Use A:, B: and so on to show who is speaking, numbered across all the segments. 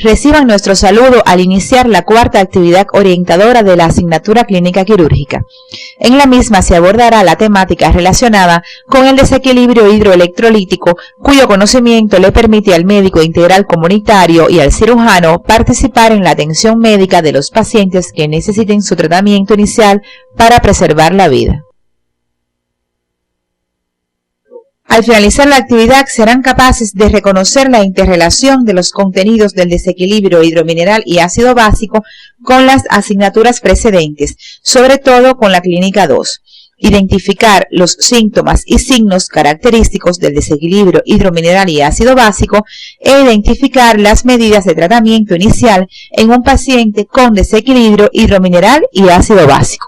A: Reciban nuestro saludo al iniciar la cuarta actividad orientadora de la asignatura clínica quirúrgica. En la misma se abordará la temática relacionada con el desequilibrio hidroelectrolítico, cuyo conocimiento le permite al médico integral comunitario y al cirujano participar en la atención médica de los pacientes que necesiten su tratamiento inicial para preservar la vida. Al finalizar la actividad serán capaces de reconocer la interrelación de los contenidos del desequilibrio hidromineral y ácido básico con las asignaturas precedentes, sobre todo con la clínica 2. Identificar los síntomas y signos característicos del desequilibrio hidromineral y ácido básico e identificar las medidas de tratamiento inicial en un paciente con desequilibrio hidromineral y ácido básico.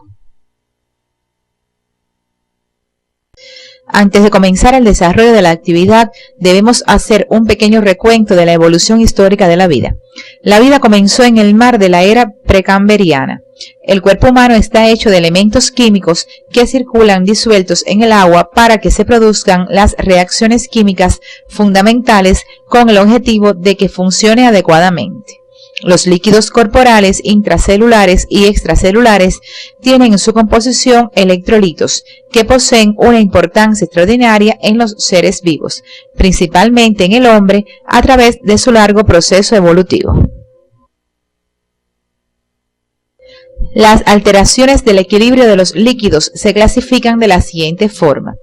A: Antes de comenzar el desarrollo de la actividad, debemos hacer un pequeño recuento de la evolución histórica de la vida. La vida comenzó en el mar de la era precambriana. El cuerpo humano está hecho de elementos químicos que circulan disueltos en el agua para que se produzcan las reacciones químicas fundamentales con el objetivo de que funcione adecuadamente. Los líquidos corporales intracelulares y extracelulares tienen en su composición electrolitos que poseen una importancia extraordinaria en los seres vivos, principalmente en el hombre, a través de su largo proceso evolutivo. Las alteraciones del equilibrio de los líquidos se clasifican de la siguiente forma: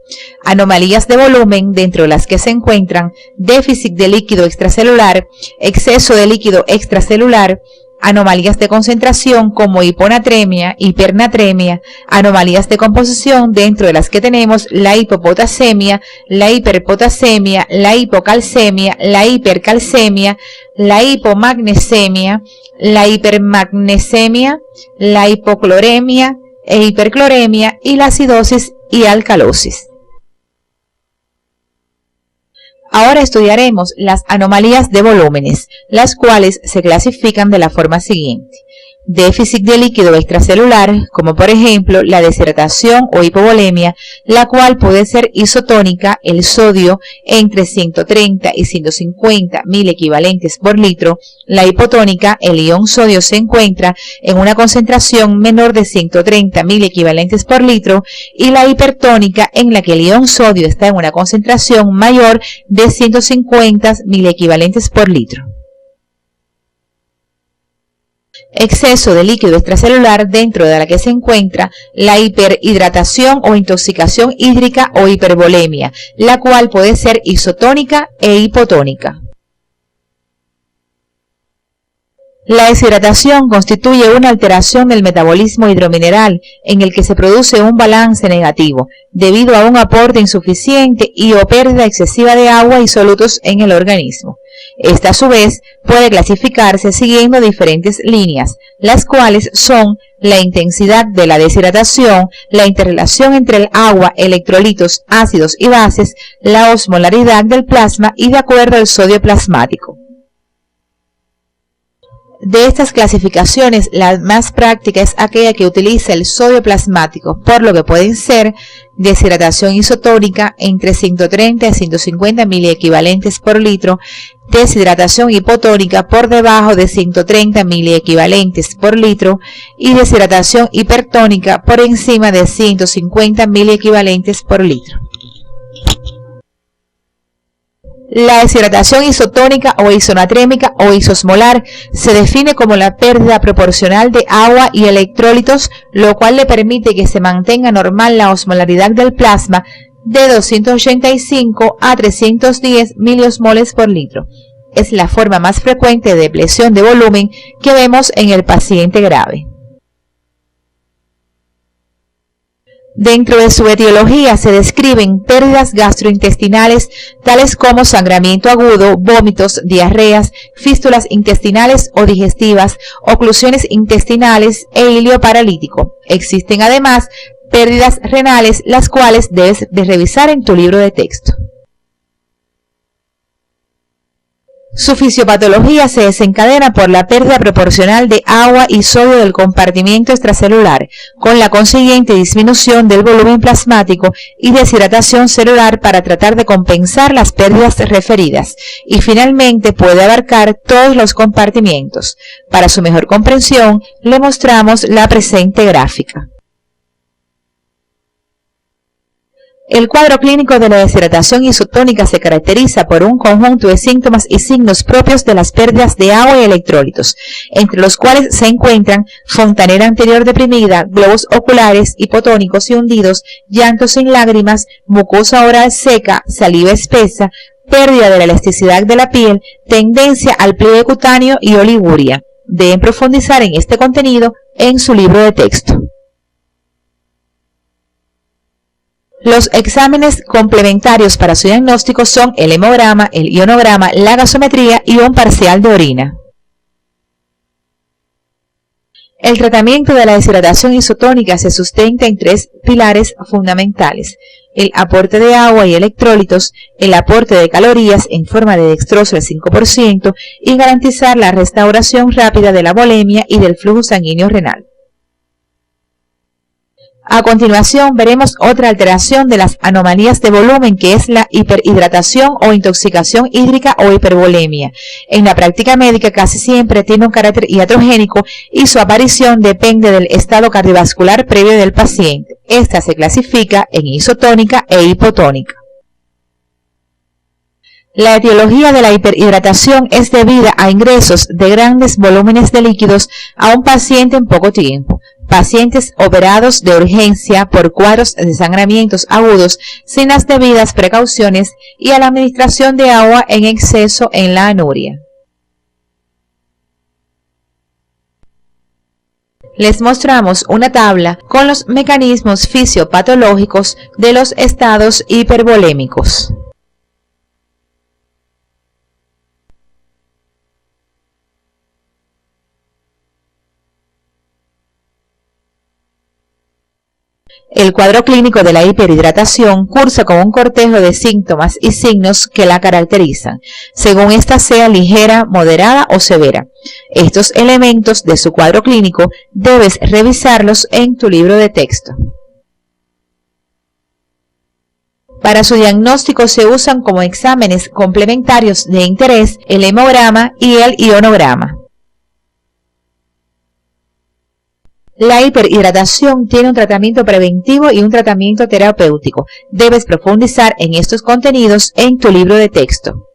A: anomalías de volumen, dentro de las que se encuentran déficit de líquido extracelular, exceso de líquido extracelular, anomalías de concentración como hiponatremia, hipernatremia, anomalías de composición, dentro de las que tenemos la hipopotasemia, la hiperpotasemia, la hipocalcemia, la hipercalcemia, la hipomagnesemia, la hipermagnesemia, la hipocloremia e hipercloremia y la acidosis y alcalosis. Ahora estudiaremos las anomalías de volúmenes, las cuales se clasifican de la forma siguiente: déficit de líquido extracelular, como por ejemplo la deshidratación o hipovolemia, la cual puede ser isotónica, el sodio entre 130 y 150 mil equivalentes por litro. La hipotónica, el ion sodio se encuentra en una concentración menor de 130 mil equivalentes por litro, y la hipertónica, en la que el ion sodio está en una concentración mayor de 150 mil equivalentes por litro. Exceso de líquido extracelular, dentro de la que se encuentra la hiperhidratación o intoxicación hídrica o hipervolemia, la cual puede ser isotónica e hipotónica. La deshidratación constituye una alteración del metabolismo hidromineral en el que se produce un balance negativo debido a un aporte insuficiente y o pérdida excesiva de agua y solutos en el organismo. Esta a su vez puede clasificarse siguiendo diferentes líneas, las cuales son la intensidad de la deshidratación, la interrelación entre el agua, electrolitos, ácidos y bases, la osmolaridad del plasma y de acuerdo al sodio plasmático. De estas clasificaciones, la más práctica es aquella que utiliza el sodio plasmático, por lo que pueden ser deshidratación isotónica entre 130 y 150 miliequivalentes por litro, deshidratación hipotónica por debajo de 130 miliequivalentes por litro y deshidratación hipertónica por encima de 150 miliequivalentes por litro. La deshidratación isotónica o isonatrémica o isosmolar se define como la pérdida proporcional de agua y electrólitos, lo cual le permite que se mantenga normal la osmolaridad del plasma de 285 a 310 miliosmoles por litro. Es la forma más frecuente de depresión de volumen que vemos en el paciente grave. Dentro de su etiología se describen pérdidas gastrointestinales tales como sangramiento agudo, vómitos, diarreas, fístulas intestinales o digestivas, oclusiones intestinales e ilio paralítico. Existen además pérdidas renales, las cuales debes de revisar en tu libro de texto. Su fisiopatología se desencadena por la pérdida proporcional de agua y sodio del compartimiento extracelular, con la consiguiente disminución del volumen plasmático y deshidratación celular para tratar de compensar las pérdidas referidas, y finalmente puede abarcar todos los compartimientos. Para su mejor comprensión, le mostramos la presente gráfica. El cuadro clínico de la deshidratación isotónica se caracteriza por un conjunto de síntomas y signos propios de las pérdidas de agua y electrolitos, entre los cuales se encuentran fontanera anterior deprimida, globos oculares hipotónicos y hundidos, llanto sin lágrimas, mucosa oral seca, saliva espesa, pérdida de la elasticidad de la piel, tendencia al pliegue cutáneo y oliguria. Deben profundizar en este contenido en su libro de texto. Los exámenes complementarios para su diagnóstico son el hemograma, el ionograma, la gasometría y un parcial de orina. El tratamiento de la deshidratación isotónica se sustenta en tres pilares fundamentales: el aporte de agua y electrolitos, el aporte de calorías en forma de dextroso al 5% y garantizar la restauración rápida de la volemia y del flujo sanguíneo renal. A continuación veremos otra alteración de las anomalías de volumen, que es la hiperhidratación o intoxicación hídrica o hipervolemia. En la práctica médica casi siempre tiene un carácter iatrogénico y su aparición depende del estado cardiovascular previo del paciente. Esta se clasifica en isotónica e hipotónica. La etiología de la hiperhidratación es debida a ingresos de grandes volúmenes de líquidos a un paciente en poco tiempo. Pacientes operados de urgencia por cuadros de desangramientos agudos sin las debidas precauciones y a la administración de agua en exceso en la anuria. Les mostramos una tabla con los mecanismos fisiopatológicos de los estados hipervolémicos. El cuadro clínico de la hiperhidratación cursa con un cortejo de síntomas y signos que la caracterizan, según ésta sea ligera, moderada o severa. Estos elementos de su cuadro clínico debes revisarlos en tu libro de texto. Para su diagnóstico se usan como exámenes complementarios de interés el hemograma y el ionograma. La hiperhidratación tiene un tratamiento preventivo y un tratamiento terapéutico. Debes profundizar en estos contenidos en tu libro de texto.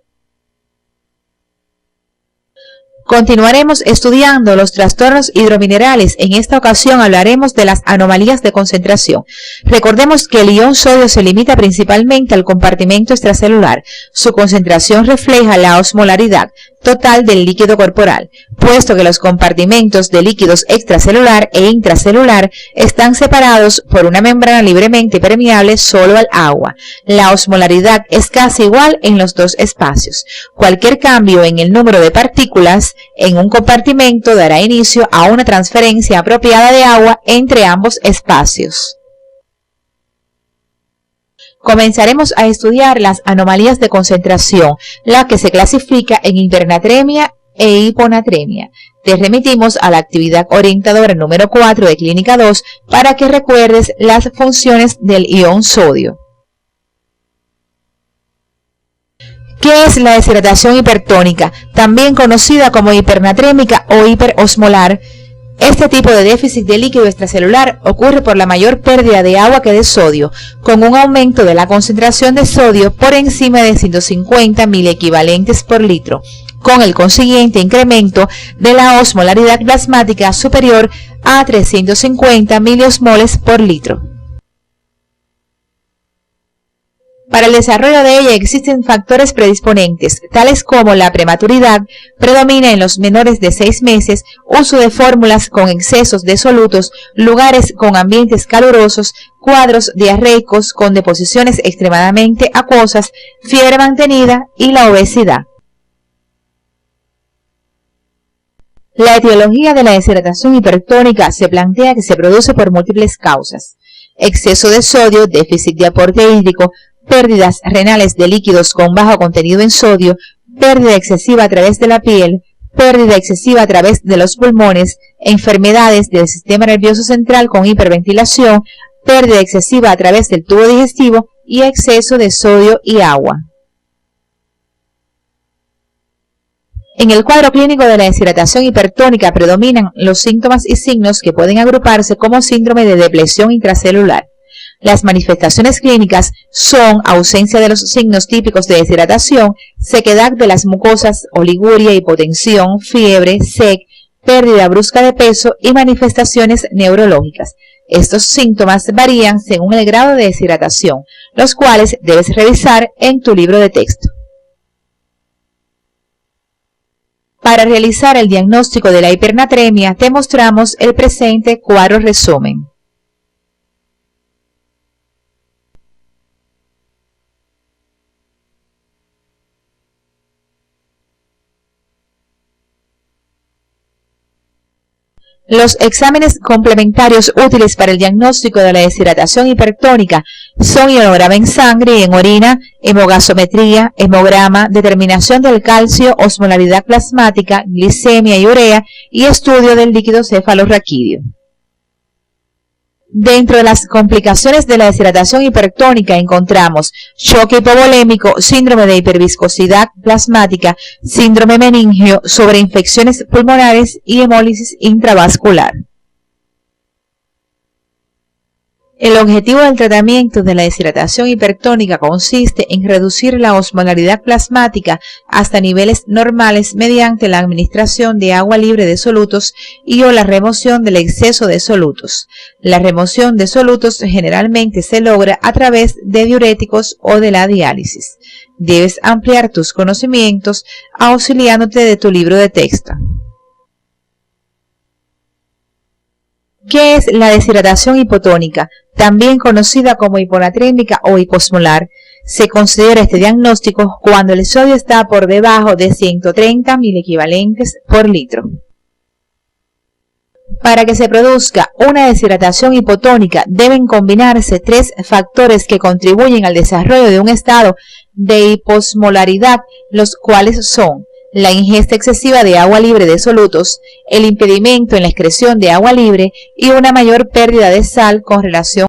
A: Continuaremos estudiando los trastornos hidrominerales. En esta ocasión hablaremos de las anomalías de concentración. Recordemos que el ion sodio se limita principalmente al compartimento extracelular. Su concentración refleja la osmolaridad total del líquido corporal, puesto que los compartimentos de líquidos extracelular e intracelular están separados por una membrana libremente permeable solo al agua. La osmolaridad es casi igual en los dos espacios. Cualquier cambio en el número de partículas en un compartimento dará inicio a una transferencia apropiada de agua entre ambos espacios. Comenzaremos a estudiar las anomalías de concentración, la que se clasifica en hipernatremia e hiponatremia. Te remitimos a la actividad orientadora número 4 de Clínica 2 para que recuerdes las funciones del ion sodio. ¿Qué es la deshidratación hipertónica? También conocida como hipernatrémica o hiperosmolar. Este tipo de déficit de líquido extracelular ocurre por la mayor pérdida de agua que de sodio, con un aumento de la concentración de sodio por encima de 150 miliequivalentes por litro, con el consiguiente incremento de la osmolaridad plasmática superior a 350 miliosmoles por litro. Para el desarrollo de ella existen factores predisponentes, tales como la prematuridad, predomina en los menores de 6 meses, uso de fórmulas con excesos de solutos, lugares con ambientes calurosos, cuadros diarreicos con deposiciones extremadamente acuosas, fiebre mantenida y la obesidad. La etiología de la deshidratación hipertónica se plantea que se produce por múltiples causas: exceso de sodio, déficit de aporte hídrico, pérdidas renales de líquidos con bajo contenido en sodio, pérdida excesiva a través de la piel, pérdida excesiva a través de los pulmones, enfermedades del sistema nervioso central con hiperventilación, pérdida excesiva a través del tubo digestivo y exceso de sodio y agua. En el cuadro clínico de la deshidratación hipertónica predominan los síntomas y signos que pueden agruparse como síndrome de depresión intracelular. Las manifestaciones clínicas son ausencia de los signos típicos de deshidratación, sequedad de las mucosas, oliguria, hipotensión, fiebre, sed, pérdida brusca de peso y manifestaciones neurológicas. Estos síntomas varían según el grado de deshidratación, los cuales debes revisar en tu libro de texto. Para realizar el diagnóstico de la hipernatremia, te mostramos el presente cuadro resumen. Los exámenes complementarios útiles para el diagnóstico de la deshidratación hipertónica son hemograma en sangre y en orina, hemogasometría, hemograma, determinación del calcio, osmolaridad plasmática, glicemia y urea y estudio del líquido cefalorraquídeo. Dentro de las complicaciones de la deshidratación hipertónica encontramos choque hipovolémico, síndrome de hiperviscosidad plasmática, síndrome meningio, sobreinfecciones pulmonares y hemólisis intravascular. El objetivo del tratamiento de la deshidratación hipertónica consiste en reducir la osmolaridad plasmática hasta niveles normales mediante la administración de agua libre de solutos y o la remoción del exceso de solutos. La remoción de solutos generalmente se logra a través de diuréticos o de la diálisis. Debes ampliar tus conocimientos auxiliándote de tu libro de texto. ¿Qué es la deshidratación hipotónica? También conocida como hiponatrémica o hiposmolar. Se considera este diagnóstico cuando el sodio está por debajo de 130 milequivalentes por litro. Para que se produzca una deshidratación hipotónica deben combinarse tres factores que contribuyen al desarrollo de un estado de hiposmolaridad, los cuales son la ingesta excesiva de agua libre de solutos, el impedimento en la excreción de agua libre y una mayor pérdida de sal con relación.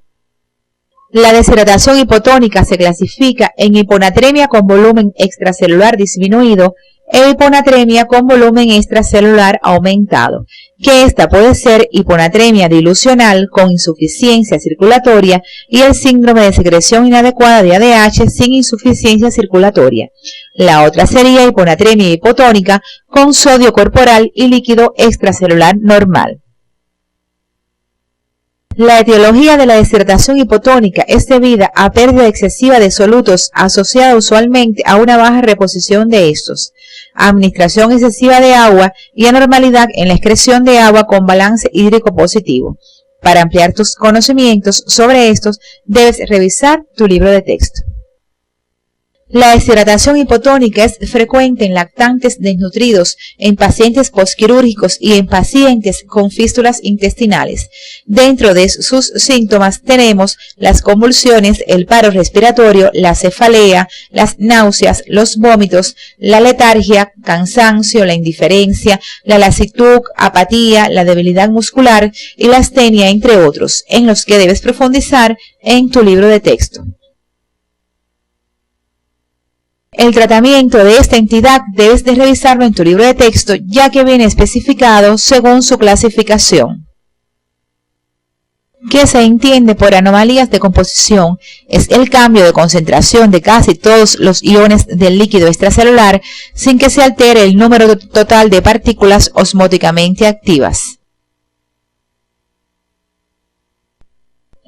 A: La deshidratación hipotónica se clasifica en hiponatremia con volumen extracelular disminuido e hiponatremia con volumen extracelular aumentado, que esta puede ser hiponatremia dilucional con insuficiencia circulatoria y el síndrome de secreción inadecuada de ADH sin insuficiencia circulatoria. La otra sería hiponatremia hipotónica con sodio corporal y líquido extracelular normal. La etiología de la deshidratación hipotónica es debida a pérdida excesiva de solutos asociada usualmente a una baja reposición de estos, administración excesiva de agua y anormalidad en la excreción de agua con balance hídrico positivo. Para ampliar tus conocimientos sobre estos, debes revisar tu libro de texto. La deshidratación hipotónica es frecuente en lactantes desnutridos, en pacientes posquirúrgicos y en pacientes con fístulas intestinales. Dentro de sus síntomas tenemos las convulsiones, el paro respiratorio, la cefalea, las náuseas, los vómitos, la letargia, cansancio, la indiferencia, la lasitud, apatía, la debilidad muscular y la astenia, entre otros, en los que debes profundizar en tu libro de texto. El tratamiento de esta entidad debes de revisarlo en tu libro de texto, ya que viene especificado según su clasificación. ¿Qué se entiende por anomalías de composición? Es el cambio de concentración de casi todos los iones del líquido extracelular sin que se altere el número total de partículas osmóticamente activas.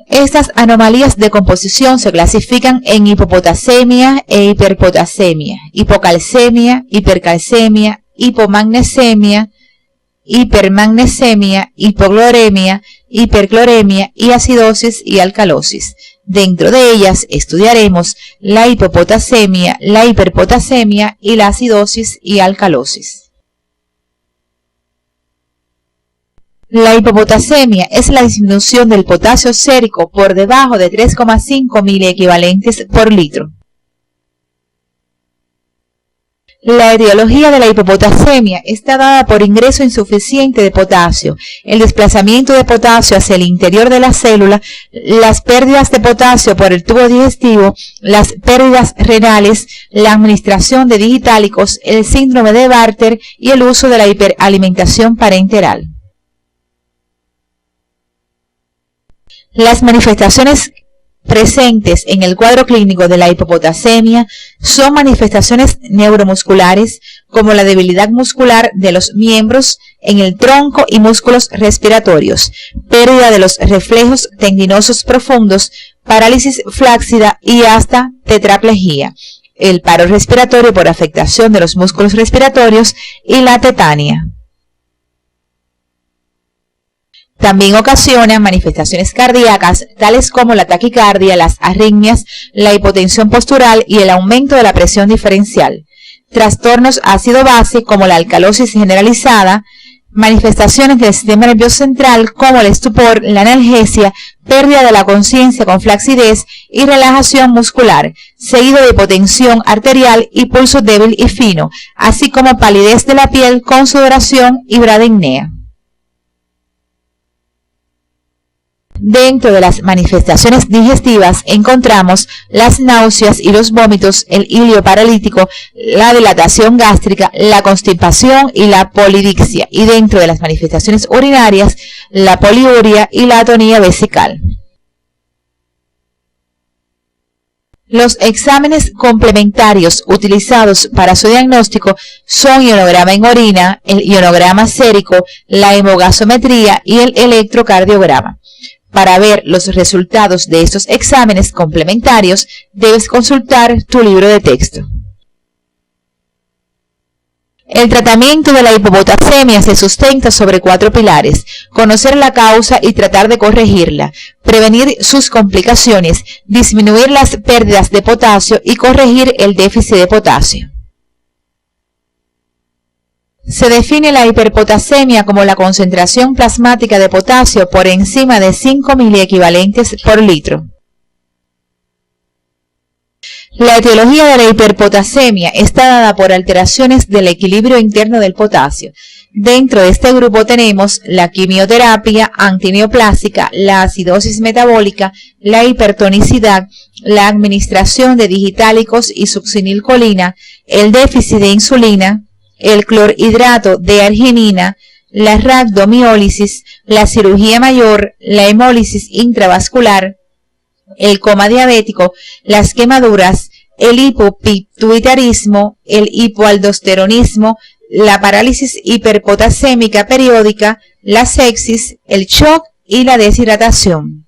A: Estas anomalías de composición se clasifican en hipopotasemia e hiperpotasemia, hipocalcemia, hipercalcemia, hipomagnesemia, hipermagnesemia, hipocloremia, hipercloremia y acidosis y alcalosis. Dentro de ellas estudiaremos la hipopotasemia, la hiperpotasemia y la acidosis y alcalosis. La hipopotasemia es la disminución del potasio sérico por debajo de 3,5 miliequivalentes por litro. La etiología de la hipopotasemia está dada por ingreso insuficiente de potasio, el desplazamiento de potasio hacia el interior de la célula, las pérdidas de potasio por el tubo digestivo, las pérdidas renales, la administración de digitálicos, el síndrome de Bartter y el uso de la hiperalimentación parenteral. Las manifestaciones presentes en el cuadro clínico de la hipopotasemia son manifestaciones neuromusculares como la debilidad muscular de los miembros en el tronco y músculos respiratorios, pérdida de los reflejos tendinosos profundos, parálisis flácida y hasta tetraplegia, el paro respiratorio por afectación de los músculos respiratorios y la tetania. También ocasiona manifestaciones cardíacas tales como la taquicardia, las arritmias, la hipotensión postural y el aumento de la presión diferencial. Trastornos ácido-base como la alcalosis generalizada, manifestaciones del sistema nervioso central como el estupor, la analgesia, pérdida de la conciencia con flacidez y relajación muscular, seguido de hipotensión arterial y pulso débil y fino, así como palidez de la piel con sudoración y bradipnea. Dentro de las manifestaciones digestivas encontramos las náuseas y los vómitos, el ilio paralítico, la dilatación gástrica, la constipación y la polidixia. Y dentro de las manifestaciones urinarias, la poliuria y la atonía vesical. Los exámenes complementarios utilizados para su diagnóstico son ionograma en orina, el ionograma sérico, la hemogasometría y el electrocardiograma. Para ver los resultados de estos exámenes complementarios, debes consultar tu libro de texto. El tratamiento de la hipopotasemia se sustenta sobre 4 pilares: conocer la causa y tratar de corregirla, prevenir sus complicaciones, disminuir las pérdidas de potasio y corregir el déficit de potasio. Se define la hiperpotasemia como la concentración plasmática de potasio por encima de 5 miliequivalentes por litro. La etiología de la hiperpotasemia está dada por alteraciones del equilibrio interno del potasio. Dentro de este grupo tenemos la quimioterapia antineoplásica, la acidosis metabólica, la hipertonicidad, la administración de digitálicos y succinilcolina, el déficit de insulina, el clorhidrato de arginina, la rhabdomiólisis, la cirugía mayor, la hemólisis intravascular, el coma diabético, las quemaduras, el hipopituitarismo, el hipoaldosteronismo, la parálisis hiperpotasémica periódica, la sepsis, el shock y la deshidratación.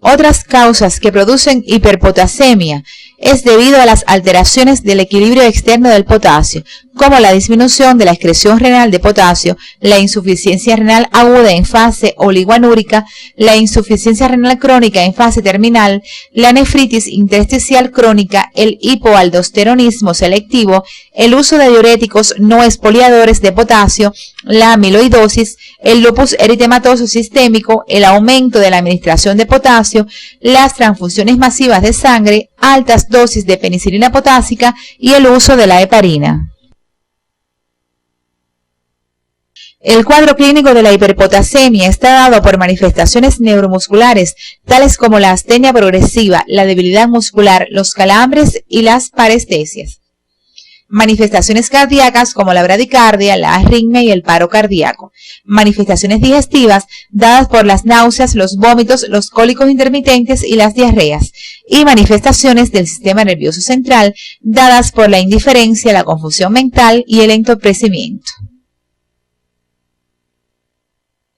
A: Otras causas que producen hiperpotasemia es debido a las alteraciones del equilibrio externo del potasio, como la disminución de la excreción renal de potasio, la insuficiencia renal aguda en fase oligoanúrica, la insuficiencia renal crónica en fase terminal, la nefritis intersticial crónica, el hipoaldosteronismo selectivo, el uso de diuréticos no exfoliadores de potasio, la amiloidosis, el lupus eritematoso sistémico, el aumento de la administración de potasio, las transfusiones masivas de sangre, altas dosis de penicilina potásica y el uso de la heparina. El cuadro clínico de la hiperpotasemia está dado por manifestaciones neuromusculares, tales como la astenia progresiva, la debilidad muscular, los calambres y las parestesias. Manifestaciones cardíacas como la bradicardia, la arritmia y el paro cardíaco. Manifestaciones digestivas dadas por las náuseas, los vómitos, los cólicos intermitentes y las diarreas. Y manifestaciones del sistema nervioso central dadas por la indiferencia, la confusión mental y el entorpecimiento.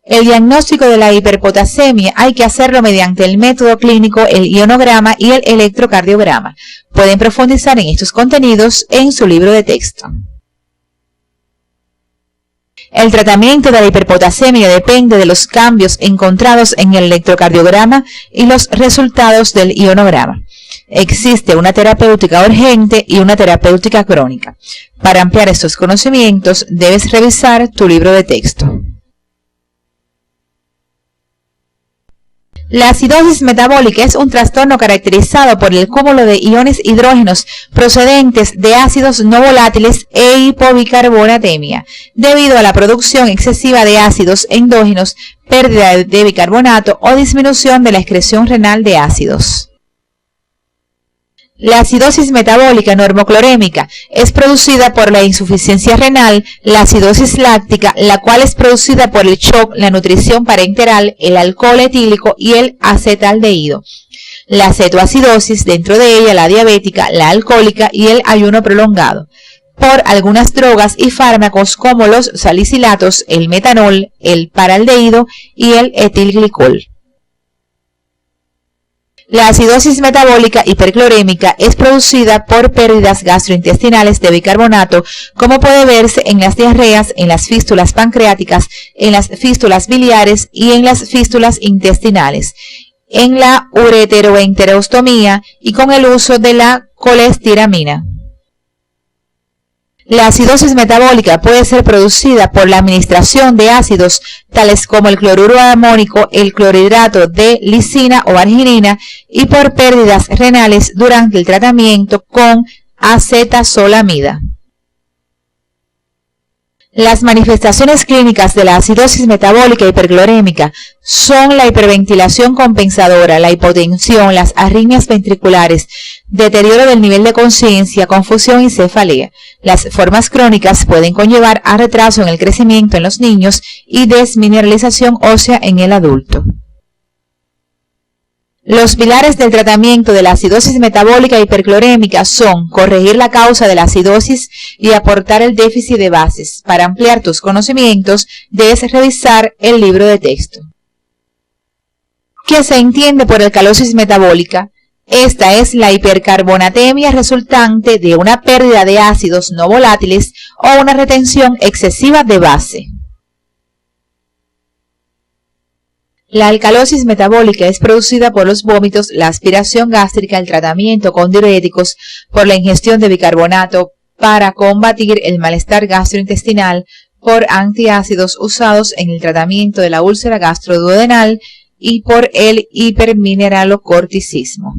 A: El diagnóstico de la hiperpotasemia hay que hacerlo mediante el método clínico, el ionograma y el electrocardiograma. Pueden profundizar en estos contenidos en su libro de texto. El tratamiento de la hiperpotasemia depende de los cambios encontrados en el electrocardiograma y los resultados del ionograma. Existe una terapéutica urgente y una terapéutica crónica. Para ampliar estos conocimientos, debes revisar tu libro de texto. La acidosis metabólica es un trastorno caracterizado por el cúmulo de iones hidrógenos procedentes de ácidos no volátiles e hipobicarbonatemia, debido a la producción excesiva de ácidos endógenos, pérdida de bicarbonato o disminución de la excreción renal de ácidos. La acidosis metabólica normoclorémica es producida por la insuficiencia renal, la acidosis láctica, la cual es producida por el shock, la nutrición parenteral, el alcohol etílico y el acetaldehído. La cetoacidosis, dentro de ella la diabética, la alcohólica y el ayuno prolongado, por algunas drogas y fármacos como los salicilatos, el metanol, el paraldehído y el etilglicol. La acidosis metabólica hiperclorémica es producida por pérdidas gastrointestinales de bicarbonato, como puede verse en las diarreas, en las fístulas pancreáticas, en las fístulas biliares y en las fístulas intestinales, en la ureteroenterostomía y con el uso de la colestiramina. La acidosis metabólica puede ser producida por la administración de ácidos tales como el cloruro amónico, el clorhidrato de lisina o arginina y por pérdidas renales durante el tratamiento con acetazolamida. Las manifestaciones clínicas de la acidosis metabólica hiperclorémica son la hiperventilación compensadora, la hipotensión, las arritmias ventriculares, deterioro del nivel de conciencia, confusión y cefalea. Las formas crónicas pueden conllevar a retraso en el crecimiento en los niños y desmineralización ósea en el adulto. Los pilares del tratamiento de la acidosis metabólica hiperclorémica son corregir la causa de la acidosis y aportar el déficit de bases. Para ampliar tus conocimientos, debes revisar el libro de texto. ¿Qué se entiende por alcalosis metabólica? Esta es la hipercarbonatemia resultante de una pérdida de ácidos no volátiles o una retención excesiva de base. La alcalosis metabólica es producida por los vómitos, la aspiración gástrica, el tratamiento con diuréticos, por la ingestión de bicarbonato para combatir el malestar gastrointestinal, por antiácidos usados en el tratamiento de la úlcera gastroduodenal y por el hipermineralocorticismo.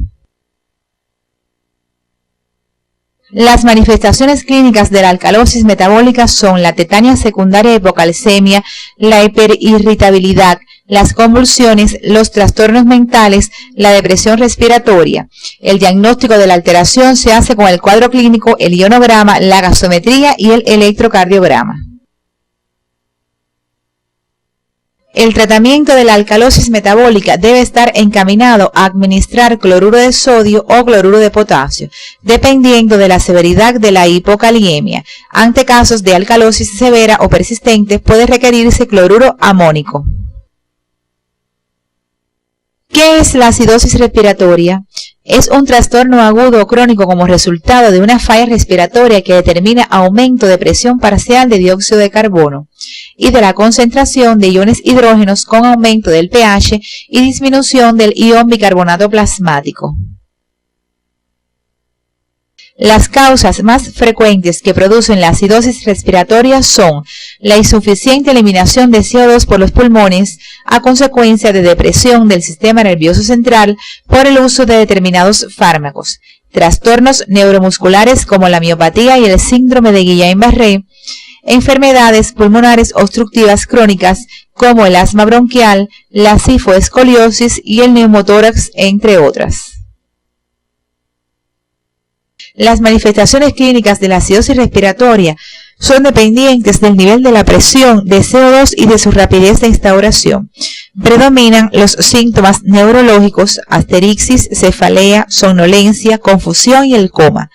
A: Las manifestaciones clínicas de la alcalosis metabólica son la tetania secundaria hipocalcemia, la hiperirritabilidad, las convulsiones, los trastornos mentales, la depresión respiratoria. El diagnóstico de la alteración se hace con el cuadro clínico, el ionograma, la gasometría y el electrocardiograma. El tratamiento de la alcalosis metabólica debe estar encaminado a administrar cloruro de sodio o cloruro de potasio, dependiendo de la severidad de la hipokaliemia. Ante casos de alcalosis severa o persistente, puede requerirse cloruro amónico. ¿Qué es la acidosis respiratoria? Es un trastorno agudo o crónico como resultado de una falla respiratoria que determina aumento de presión parcial de dióxido de carbono y de la concentración de iones hidrógenos con aumento del pH y disminución del ion bicarbonato plasmático. Las causas más frecuentes que producen la acidosis respiratoria son la insuficiente eliminación de CO2 por los pulmones a consecuencia de depresión del sistema nervioso central por el uso de determinados fármacos, trastornos neuromusculares como la miopatía y el síndrome de Guillain-Barré, enfermedades pulmonares obstructivas crónicas como el asma bronquial, la sifoescoliosis y el neumotórax, entre otras. Las manifestaciones clínicas de la acidosis respiratoria son dependientes del nivel de la presión de CO2 y de su rapidez de instauración. Predominan los síntomas neurológicos, asterixis, cefalea, somnolencia, confusión y el coma,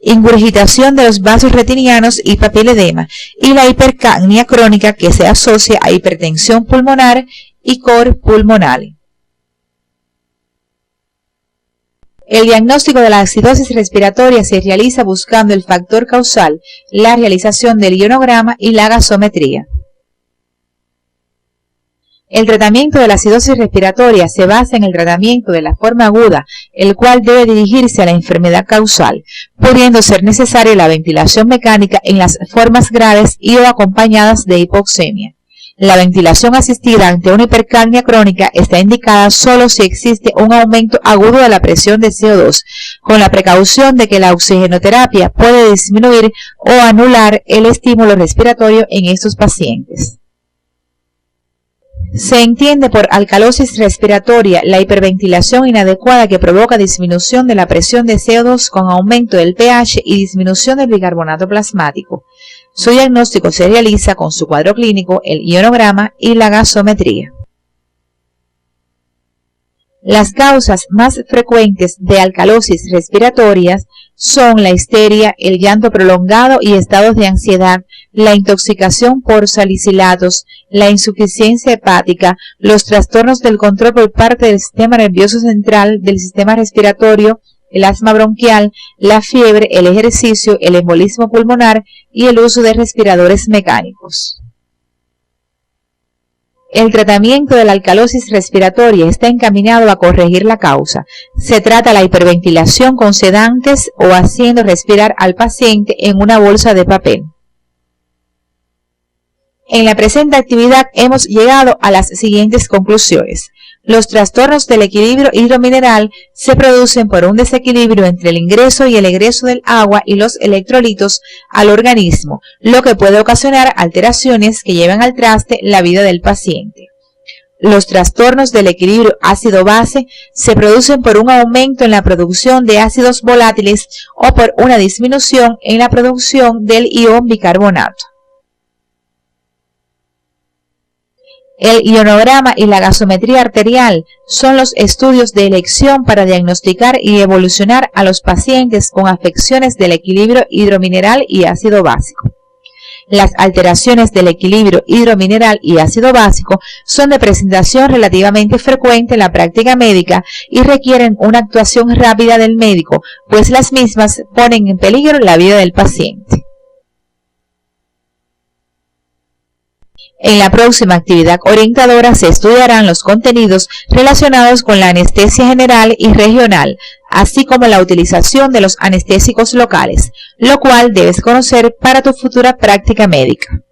A: ingurgitación de los vasos retinianos y papiledema, y la hipercapnia crónica que se asocia a hipertensión pulmonar y cor pulmonar. El diagnóstico de la acidosis respiratoria se realiza buscando el factor causal, la realización del ionograma y la gasometría. El tratamiento de la acidosis respiratoria se basa en el tratamiento de la forma aguda, el cual debe dirigirse a la enfermedad causal, pudiendo ser necesaria la ventilación mecánica en las formas graves y o acompañadas de hipoxemia. La ventilación asistida ante una hipercapnia crónica está indicada solo si existe un aumento agudo de la presión de CO2, con la precaución de que la oxigenoterapia puede disminuir o anular el estímulo respiratorio en estos pacientes. Se entiende por alcalosis respiratoria la hiperventilación inadecuada que provoca disminución de la presión de CO2 con aumento del pH y disminución del bicarbonato plasmático. Su diagnóstico se realiza con su cuadro clínico, el ionograma y la gasometría. Las causas más frecuentes de alcalosis respiratorias son la histeria, el llanto prolongado y estados de ansiedad, la intoxicación por salicilatos, la insuficiencia hepática, los trastornos del control por parte del sistema nervioso central, del sistema respiratorio, el asma bronquial, la fiebre, el ejercicio, el embolismo pulmonar y el uso de respiradores mecánicos. El tratamiento de la alcalosis respiratoria está encaminado a corregir la causa. Se trata la hiperventilación con sedantes o haciendo respirar al paciente en una bolsa de papel. En la presente actividad hemos llegado a las siguientes conclusiones. Los trastornos del equilibrio hidromineral se producen por un desequilibrio entre el ingreso y el egreso del agua y los electrolitos al organismo, lo que puede ocasionar alteraciones que llevan al traste la vida del paciente. Los trastornos del equilibrio ácido-base se producen por un aumento en la producción de ácidos volátiles o por una disminución en la producción del ion bicarbonato. El ionograma y la gasometría arterial son los estudios de elección para diagnosticar y evolucionar a los pacientes con afecciones del equilibrio hidromineral y ácido básico. Las alteraciones del equilibrio hidromineral y ácido básico son de presentación relativamente frecuente en la práctica médica y requieren una actuación rápida del médico, pues las mismas ponen en peligro la vida del paciente. En la próxima actividad orientadora se estudiarán los contenidos relacionados con la anestesia general y regional, así como la utilización de los anestésicos locales, lo cual debes conocer para tu futura práctica médica.